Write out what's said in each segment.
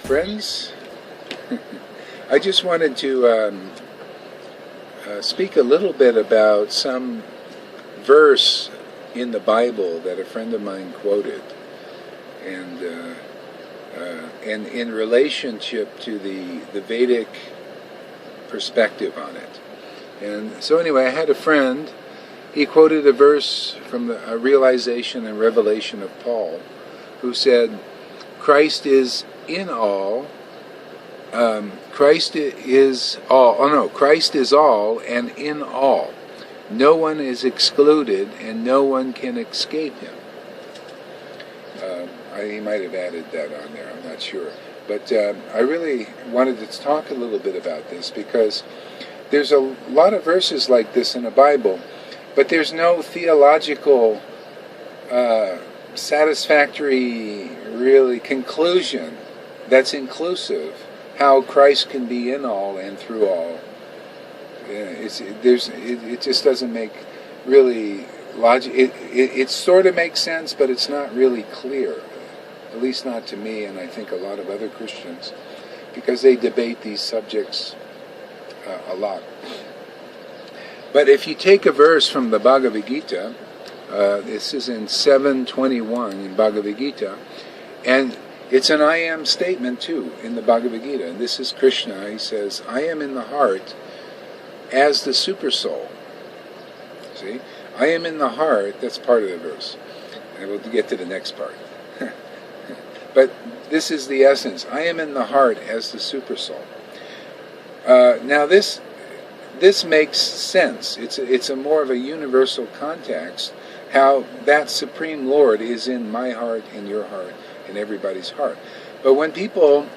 Friends, I just wanted to speak a little bit about some verse in the Bible that a friend of mine quoted, and in relationship to the Vedic perspective on it. And so anyway, I had a friend, he quoted a verse from a realization and revelation of Paul, who said, Christ is in all, Christ is all and in all. No one is excluded and no one can escape him. He might have added that on there, I'm not sure. But I really wanted to talk a little bit about this because there's a lot of verses like this in the Bible, but there's no theological satisfactory really conclusion that's inclusive how Christ can be in all and through all. It just doesn't make really logic. It sort of makes sense, but it's not really clear, at least not to me, and I think a lot of other Christians, because they debate these subjects a lot. But if you take a verse from the Bhagavad Gita, this is in 7:21 in Bhagavad Gita, and it's an I am statement too in the Bhagavad Gita. And this is Krishna. He says, I am in the heart as the super soul. See? I am in the heart, that's part of the verse. And we'll get to the next part. But this is the essence. I am in the heart as the super soul. Now this makes sense. It's a more of a universal context, how that Supreme Lord is in my heart, in your heart, in everybody's heart. But when people,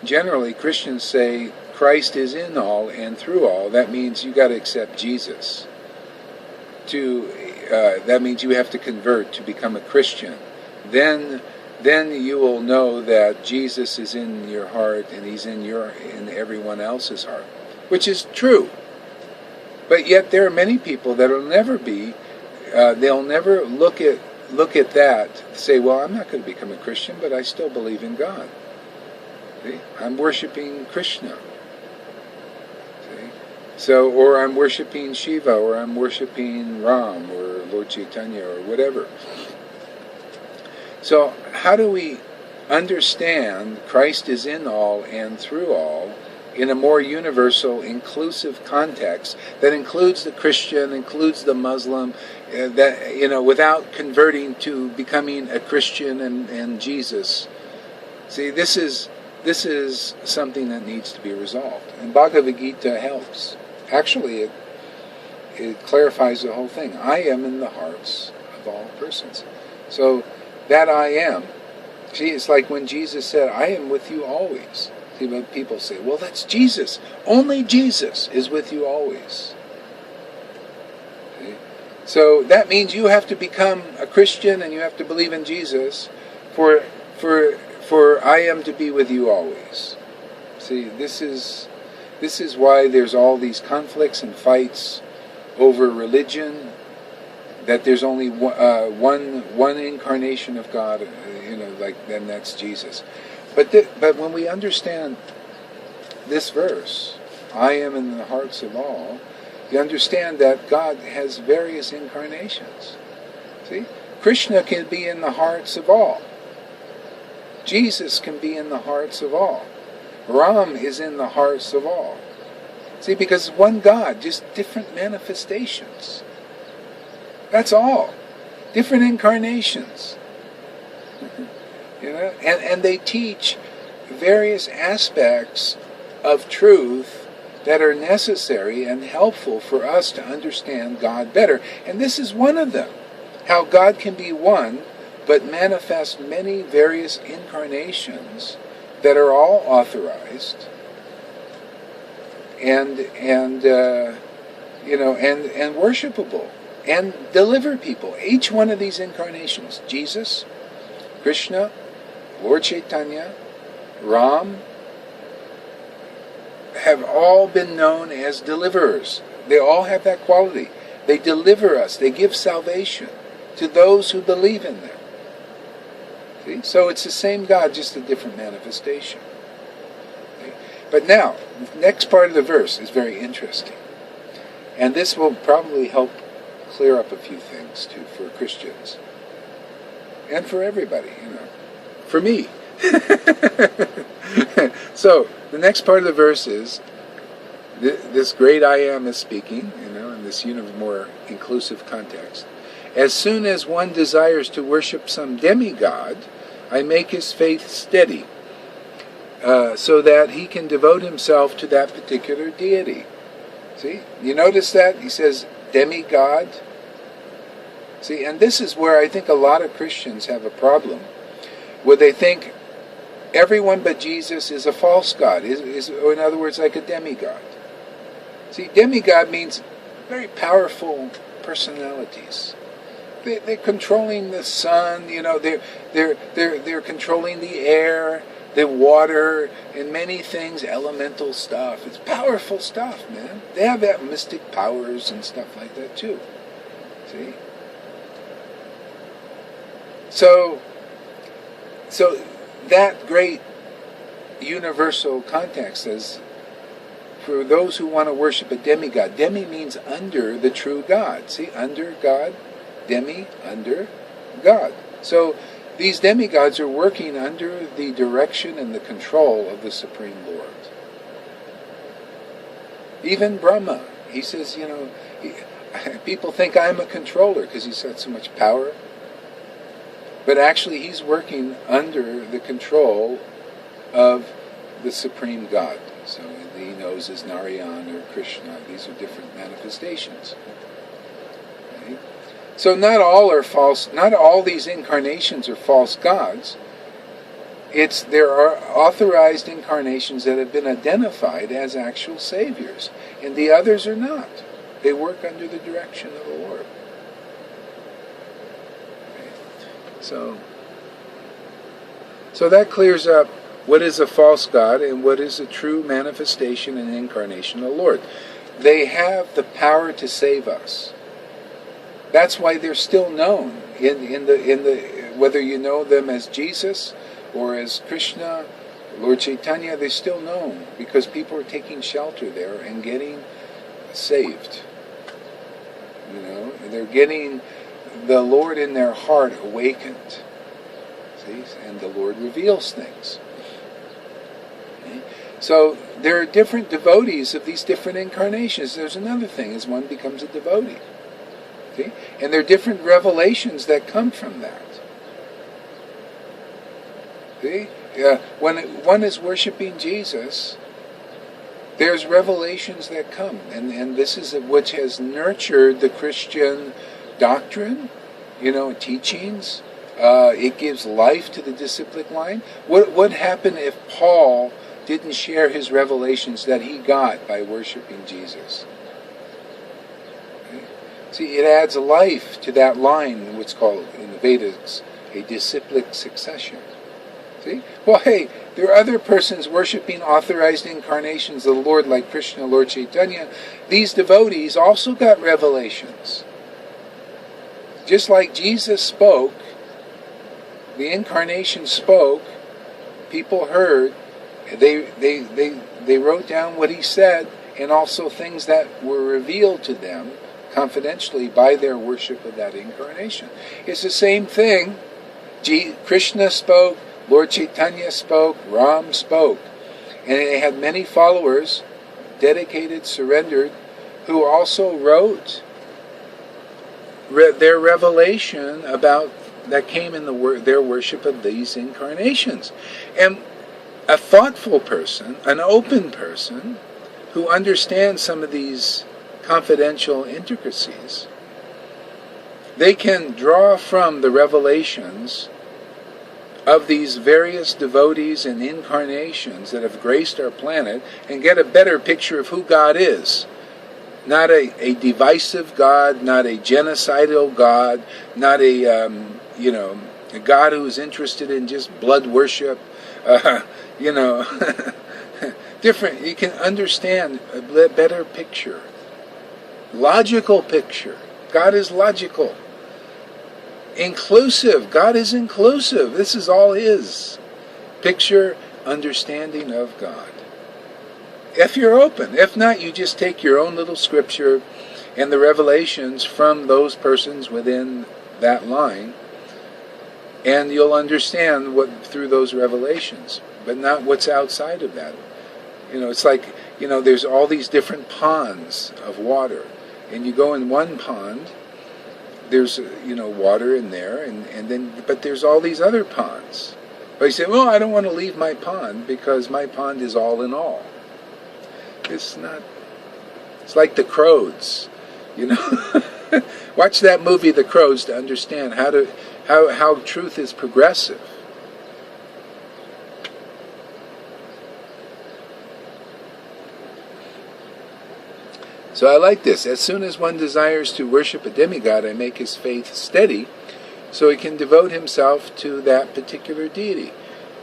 generally Christians, say Christ is in all and through all, that means you got to accept Jesus. That means you have to convert to become a Christian. Then you will know that Jesus is in your heart and he's in everyone else's heart, which is true. But yet there are many people that will never be. They'll never look at that, say, well, I'm not going to become a Christian, but I still believe in God. See? I'm worshiping Krishna. See? So, or I'm worshiping Shiva, or I'm worshiping Ram, or Lord Chaitanya, or whatever. So, how do we understand Christ is in all and through all in a more universal, inclusive context that includes the Christian, includes the Muslim, without converting to becoming a Christian and Jesus? See, this is something that needs to be resolved, and Bhagavad Gita helps. Actually, it clarifies the whole thing. I am in the hearts of all persons. So that I am. See, it's like when Jesus said, "I am with you always." See, when people say, well, that's Jesus. Only Jesus is with you always. See? So that means you have to become a Christian and you have to believe in Jesus for I am to be with you always. See, this is why there's all these conflicts and fights over religion, that there's only one incarnation of God, then that's Jesus. But when we understand this verse, I am in the hearts of all, you understand that God has various incarnations. See? Krishna can be in the hearts of all. Jesus can be in the hearts of all. Ram is in the hearts of all. See, because one God, just different manifestations. That's all. Different incarnations. And they teach various aspects of truth that are necessary and helpful for us to understand God better. And this is one of them. How God can be one, but manifest many various incarnations that are all authorized and worshipable and deliver people. Each one of these incarnations, Jesus, Krishna, Lord Chaitanya, Ram, have all been known as deliverers. They all have that quality. They deliver us. They give salvation to those who believe in them. See? So it's the same God, just a different manifestation. But now, the next part of the verse is very interesting. And this will probably help clear up a few things, too, for Christians. And for everybody, For me. So, the next part of the verse is, this great I Am is speaking, in this more inclusive context. As soon as one desires to worship some demigod, I make his faith steady, so that he can devote himself to that particular deity. See? You notice that? He says, demigod. See, and this is where I think a lot of Christians have a problem, where they think everyone but Jesus is a false god, or in other words, like a demigod. See, demigod means very powerful personalities. They're controlling the sun, they're controlling the air, the water, and many things, elemental stuff. It's powerful stuff, man. They have that mystic powers and stuff like that too. See? So that great universal context says, for those who want to worship a demigod, demi means under the true God. See, under God, demi, under God. So these demigods are working under the direction and the control of the Supreme Lord. Even Brahma, he says, people think I'm a controller because he's got so much power. But actually he's working under the control of the Supreme God. So he knows as Narayan or Krishna. These are different manifestations. Okay? So not all are false. Not all these incarnations are false gods. There are authorized incarnations that have been identified as actual saviors, and the others are not. They work under the direction of the Lord. Okay? So that clears up what is a false god and what is a true manifestation and incarnation of the Lord. They have the power to save us. That's why they're still known in the whether you know them as Jesus or as Krishna, Lord Chaitanya, they're still known because people are taking shelter there and getting saved. They're getting the Lord in their heart awakened. See? And the Lord reveals things. Okay? So there are different devotees of these different incarnations. There's another thing, as one becomes a devotee. Okay? And there are different revelations that come from that. See? When one is worshiping Jesus, there's revelations that come. And this is which has nurtured the Christian doctrine, teachings. It gives life to the disciplic line. What would happen if Paul didn't share his revelations that he got by worshiping Jesus? Okay? See, it adds life to that line, what's called in the Vedas a disciplic succession. See? Well, hey, there are other persons worshiping authorized incarnations of the Lord like Krishna, Lord Chaitanya. These devotees also got revelations. Just like Jesus spoke, the incarnation spoke, people heard, they wrote down what he said, and also things that were revealed to them confidentially by their worship of that incarnation. It's the same thing. Krishna spoke, Lord Chaitanya spoke, Ram spoke. And they had many followers, dedicated, surrendered, who also wrote their revelation about that came in their worship of these incarnations. And a thoughtful person, an open person, who understands some of these confidential intricacies, they can draw from the revelations of these various devotees and incarnations that have graced our planet and get a better picture of who God is. Not a divisive God, not a genocidal God, not a God who's interested in just blood worship, different. You can understand a better picture. Logical picture. God is logical. Inclusive. God is inclusive. This is all His. Picture, understanding of God. If you're open. If not, you just take your own little scripture and the revelations from those persons within that line, and you'll understand what through those revelations, but not what's outside of that. It's like, there's all these different ponds of water, and you go in one pond, there's, water in there, and then, but there's all these other ponds. But you say, well, I don't want to leave my pond because my pond is all in all. It's not. It's like the Crows, Watch that movie, The Crows, to understand how truth is progressive. So I like this. As soon as one desires to worship a demigod, I make his faith steady, so he can devote himself to that particular deity.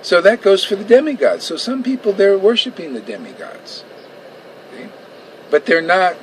So that goes for the demigods. So some people, they're worshiping the demigods. Okay? But they're not,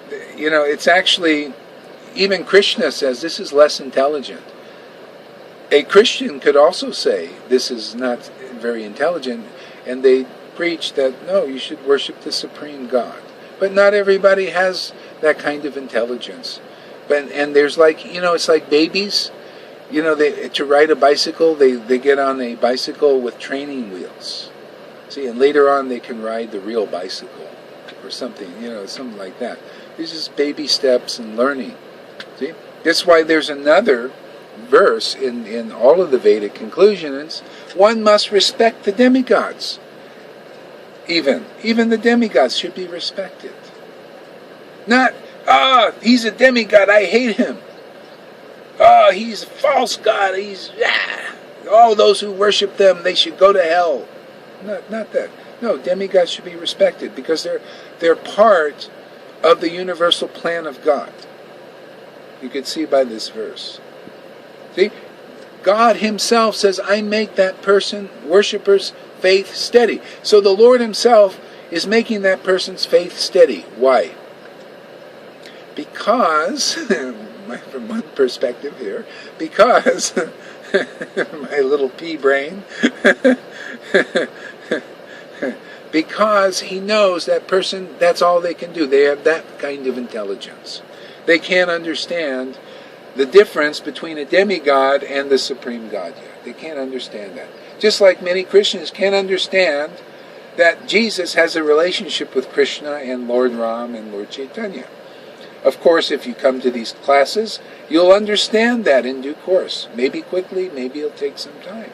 it's actually, even Krishna says this is less intelligent. A Christian could also say this is not very intelligent, and they preach that, no, you should worship the supreme God. But not everybody has that kind of intelligence. And there's it's like babies. To ride a bicycle, they get on a bicycle with training wheels. See, and later on they can ride the real bicycle or something, something like that. These is baby steps and learning. See? That's why there's another verse in all of the Vedic conclusions. One must respect the demigods. Even the demigods should be respected. Not, he's a demigod, I hate him. He's a false god, all those who worship them, they should go to hell. Not that. No, demigods should be respected because they're part of the universal plan of God. You can see by this verse. See? God himself says, I make that person, worshipper's faith steady. So the Lord himself is making that person's faith steady. Why? Because, from one perspective here, because, my little pea brain, because he knows that person, that's all they can do. They have that kind of intelligence. They can't understand the difference between a demigod and the supreme God yet. They can't understand that. Just like many Christians can't understand that Jesus has a relationship with Krishna and Lord Ram and Lord Chaitanya. Of course, if you come to these classes, you'll understand that in due course. Maybe quickly, maybe it'll take some time.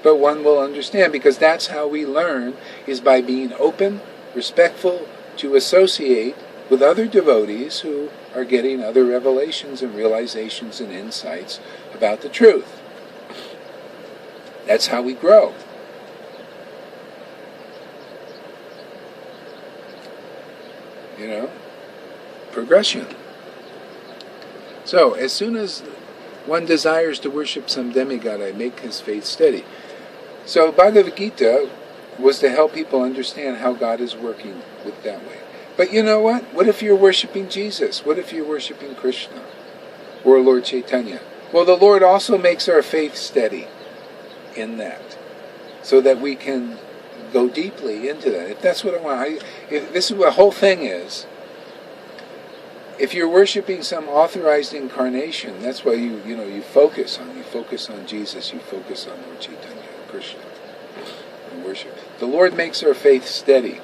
But one will understand, because that's how we learn, is by being open, respectful, to associate with other devotees who are getting other revelations and realizations and insights about the truth. That's how we grow. Progression. So, as soon as one desires to worship some demigod, I make his faith steady. So, Bhagavad Gita was to help people understand how God is working with that way. But you know what? What if you're worshiping Jesus? What if you're worshiping Krishna or Lord Chaitanya? Well, the Lord also makes our faith steady in that, so that we can go deeply into that. If that's what I want, this is what the whole thing is. If you're worshiping some authorized incarnation, that's why you focus on. You focus on Jesus. You focus on Lord Chaitanya, Krishna, and worship. The Lord makes our faith steady.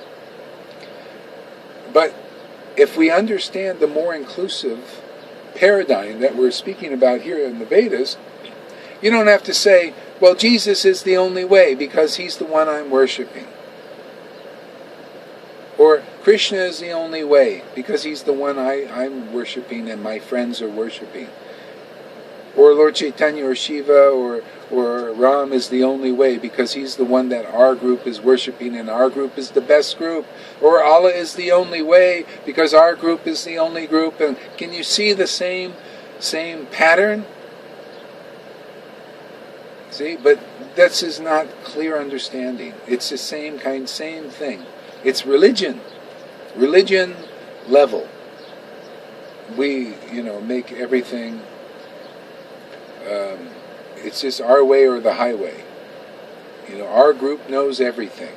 But if we understand the more inclusive paradigm that we're speaking about here in the Vedas, you don't have to say, well, Jesus is the only way because he's the one I'm worshiping. Or Krishna is the only way because he's the one I'm worshiping and my friends are worshiping. Or Lord Chaitanya or Shiva or Ram is the only way because he's the one that our group is worshiping and our group is the best group. Or Allah is the only way because our group is the only group. And can you see the same pattern? See, but this is not clear understanding. It's the same thing. It's religion level. We, make everything, it's just our way or the highway. Our group knows everything.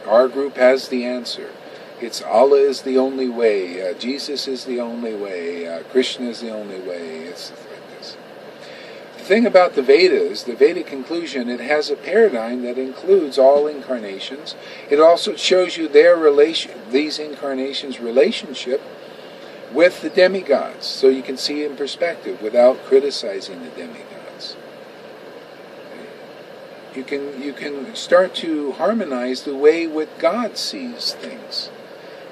Our group has the answer. It's Allah is the only way, Jesus is the only way, Krishna is the only way. It's like this. The thing about the Vedas, the Vedic conclusion, it has a paradigm that includes all incarnations. It also shows you these incarnations' relationship with the demigods, so you can see in perspective without criticizing the demigods. You can start to harmonize the way what God sees things.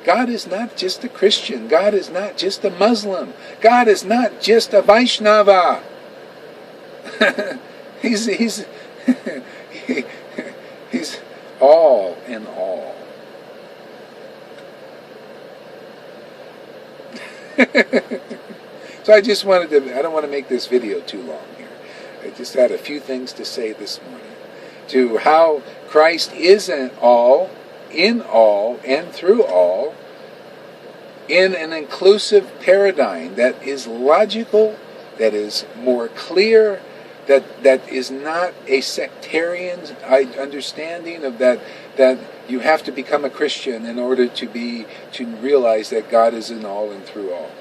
God is not just a Christian. God is not just a Muslim. God is not just a Vaishnava. he's all in all. So I don't want to make this video too long here. I just had a few things to say this morning. To how Christ is in all, and through all, in an inclusive paradigm that is logical, that is more clear, that is not a sectarian understanding of that you have to become a Christian in order to realize that God is in all and through all.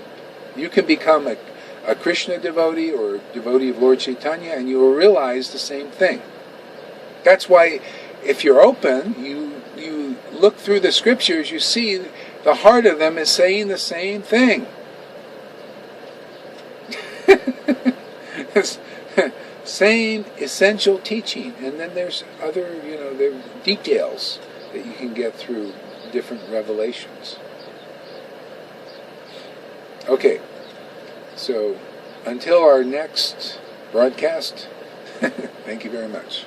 You can become a Krishna devotee or a devotee of Lord Chaitanya, and you will realize the same thing. That's why, if you're open, you look through the scriptures, you see the heart of them is saying the same thing. Same essential teaching, and then there's other, there details that you can get through different revelations. Okay, so until our next broadcast, thank you very much.